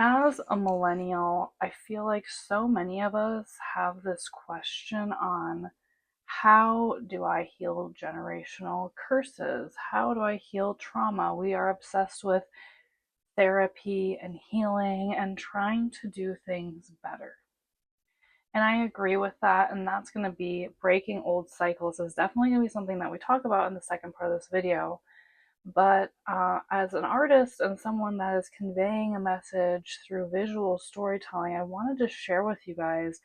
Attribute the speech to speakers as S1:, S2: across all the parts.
S1: As a millennial, I feel like so many of us have this question on how do I heal generational curses? How do I heal trauma? We are obsessed with therapy and healing and trying to do things better. And I agree with that. And that's going to be breaking old cycles, is definitely going to be something that we talk about in the second part of this video. But as an artist and someone that is conveying a message through visual storytelling, I wanted to share with you guys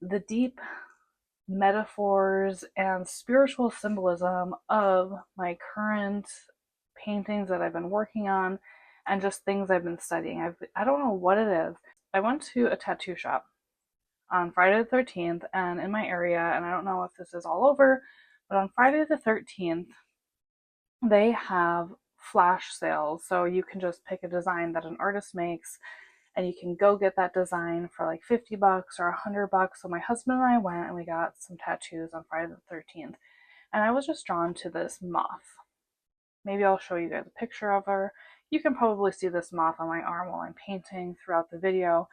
S1: the deep metaphors and spiritual symbolism of my current paintings that I've been working on and just things I've been studying. I don't know what it is. I went to a tattoo shop on Friday the 13th and in my area, and I don't know if this is all over, but on Friday the 13th, they have flash sales. So you can just pick a design that an artist makes and you can go get that design for like 50 bucks or 100 bucks. So my husband and I went and we got some tattoos on Friday the 13th. And I was just drawn to this moth. Maybe I'll show you guys a picture of her. You can probably see this moth on my arm while I'm painting throughout the video.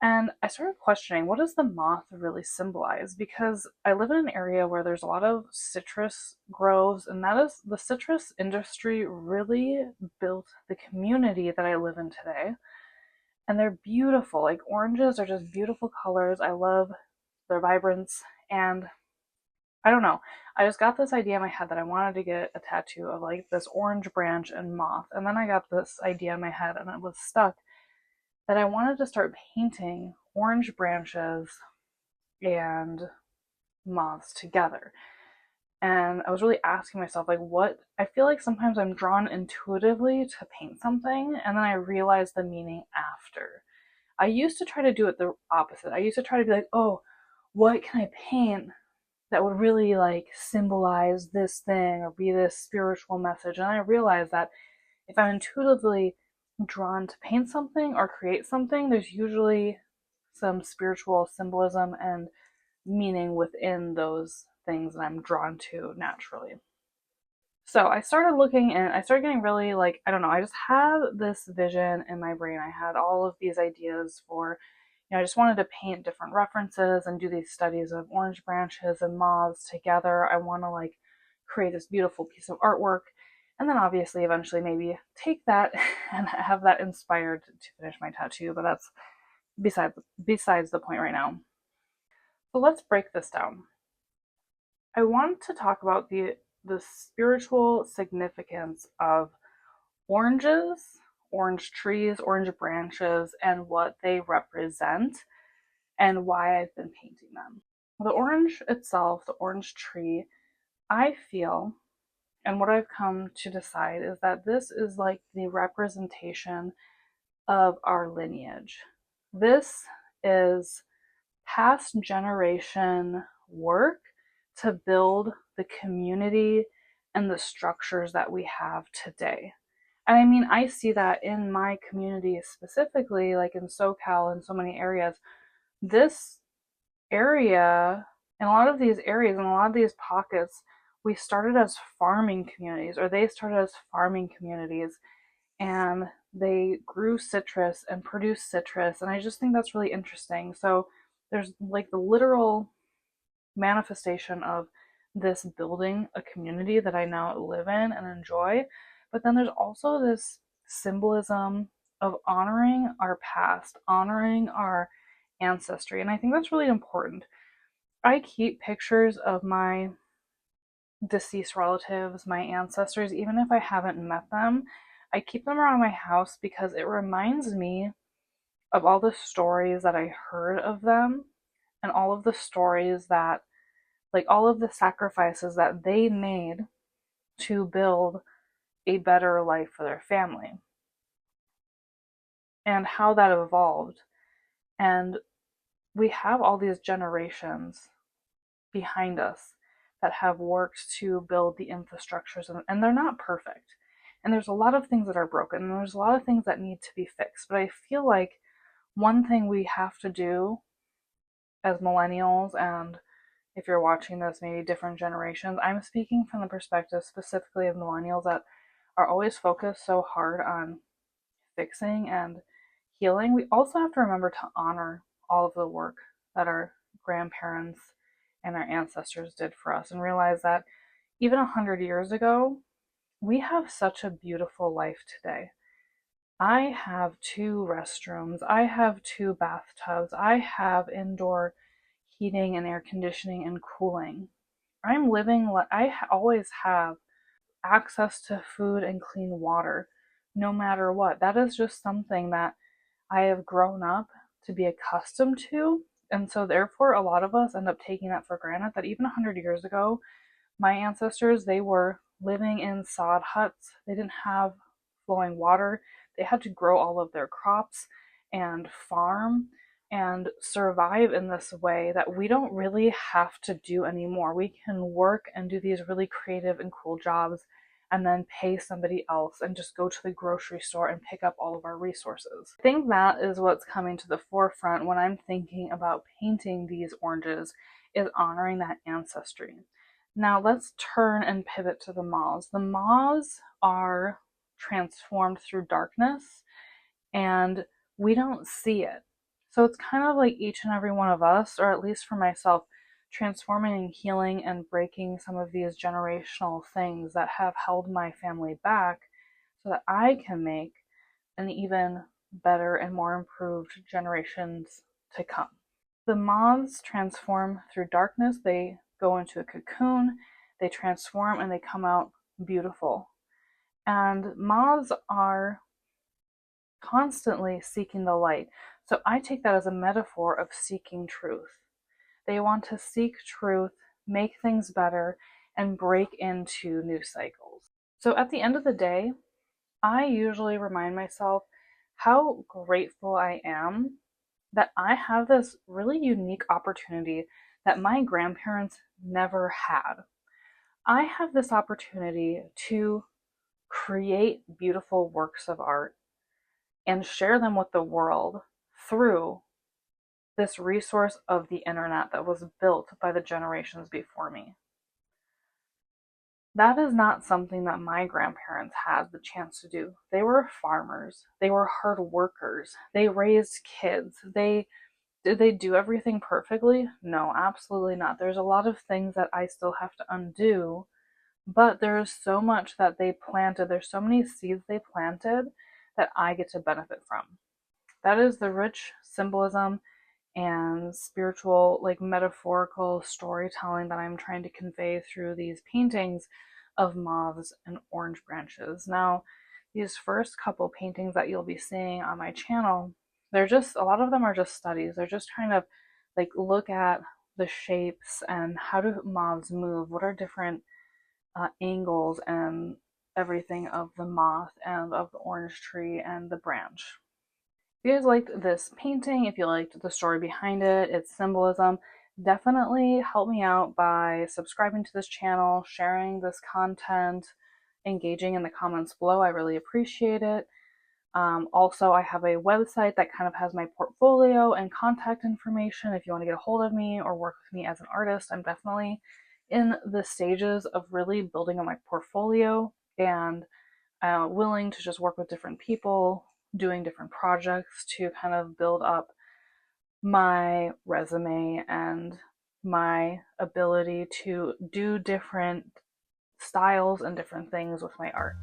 S1: And I started questioning, what does the moth really symbolize? Because I live in an area where there's a lot of citrus groves, and that is the citrus industry really built the community that I live in today. And they're beautiful. Like oranges are just beautiful colors. I love their vibrance. And I don't know. I just got this idea in my head that I wanted to get a tattoo of like this orange branch and moth. And then I got this idea in my head and it was stuck that I wanted to start painting orange branches and moths together. And I was really asking myself, like, what I feel like sometimes I'm drawn intuitively to paint something, and then I realize the meaning after. I used to try to do it the opposite. I used to try to be like, oh, what can I paint that would really like symbolize this thing or be this spiritual message? And I realized that if I'm intuitively drawn to paint something or create something, there's usually some spiritual symbolism and meaning within those things that I'm drawn to naturally. So I started looking and I started getting really like, I don't know, I just had this vision in my brain. I had all of these ideas for, I just wanted to paint different references and do these studies of orange branches and moths together. I want to like create this beautiful piece of artwork. And then obviously eventually maybe take that and have that inspired to finish my tattoo, but that's besides the point right now. So let's break this down. I want to talk about the spiritual significance of oranges, orange trees, orange branches, and what they represent and why I've been painting them. The orange itself, the orange tree, I feel, and what I've come to decide is that this is like the representation of our lineage. This is past generation work to build the community and the structures that we have today. And I mean, I see that in my community specifically, like in SoCal and so many areas. This area, in a lot of these areas, in a lot of these pockets, we started as farming communities, or they started as farming communities, and they grew citrus and produced citrus. And I just think that's really interesting. So there's like the literal manifestation of this building a community that I now live in and enjoy. But then there's also this symbolism of honoring our past, honoring our ancestry. And I think that's really important. I keep pictures of my deceased relatives, my ancestors, even if I haven't met them. I keep them around my house because it reminds me of all the stories that I heard of them and all of the stories that, like, all of the sacrifices that they made to build a better life for their family and how that evolved. And we have all these generations behind us that have worked to build the infrastructures, and they're not perfect. And there's a lot of things that are broken, and there's a lot of things that need to be fixed. But I feel like one thing we have to do as millennials, and if you're watching this, maybe different generations, I'm speaking from the perspective specifically of millennials that are always focused so hard on fixing and healing, we also have to remember to honor all of the work that our grandparents and our ancestors did for us and realize that even 100 years ago, we have such a beautiful life today. I have 2 restrooms, I have 2 bathtubs, I have indoor heating and air conditioning and cooling. I'm living, always have access to food and clean water no matter what. That is just something that I have grown up to be accustomed to. And so, therefore, a lot of us end up taking that for granted that even 100 years ago, my ancestors, they were living in sod huts. They didn't have flowing water. They had to grow all of their crops and farm and survive in this way that we don't really have to do anymore. We can work and do these really creative and cool jobs and then pay somebody else and just go to the grocery store and pick up all of our resources. I think that is what's coming to the forefront when I'm thinking about painting these oranges, is honoring that ancestry. Now let's turn and pivot to the moths. The moths are transformed through darkness and we don't see it. So it's kind of like each and every one of us, or at least for myself, transforming and healing and breaking some of these generational things that have held my family back so that I can make an even better and more improved generations to come. The moths transform through darkness. They go into a cocoon, they transform, and they come out beautiful. And moths are constantly seeking the light. So I take that as a metaphor of seeking truth. They want to seek truth, make things better, and break into new cycles. So at the end of the day, I usually remind myself how grateful I am that I have this really unique opportunity that my grandparents never had. I have this opportunity to create beautiful works of art and share them with the world through this resource of the internet that was built by the generations before me. That is not something that my grandparents had the chance to do. They were farmers, they were hard workers, they raised kids. Did they do everything perfectly? No, absolutely not. There's a lot of things that I still have to undo, but there's so much that they planted. There's so many seeds they planted that I get to benefit from. That is the rich symbolism and spiritual, like metaphorical storytelling that I'm trying to convey through these paintings of moths and orange branches. Now, these first couple paintings that you'll be seeing on my channel, they're just, a lot of them are just studies. They're just trying to like look at the shapes and how do moths move, what are different angles and everything of the moth and of the orange tree and the branch. If you guys liked this painting, if you liked the story behind it, its symbolism, definitely help me out by subscribing to this channel, sharing this content, engaging in the comments below. I really appreciate it. Also, I have a website that kind of has my portfolio and contact information if you want to get a hold of me or work with me as an artist. I'm definitely in the stages of really building on my portfolio and willing to just work with different people, doing different projects to kind of build up my resume and my ability to do different styles and different things with my art.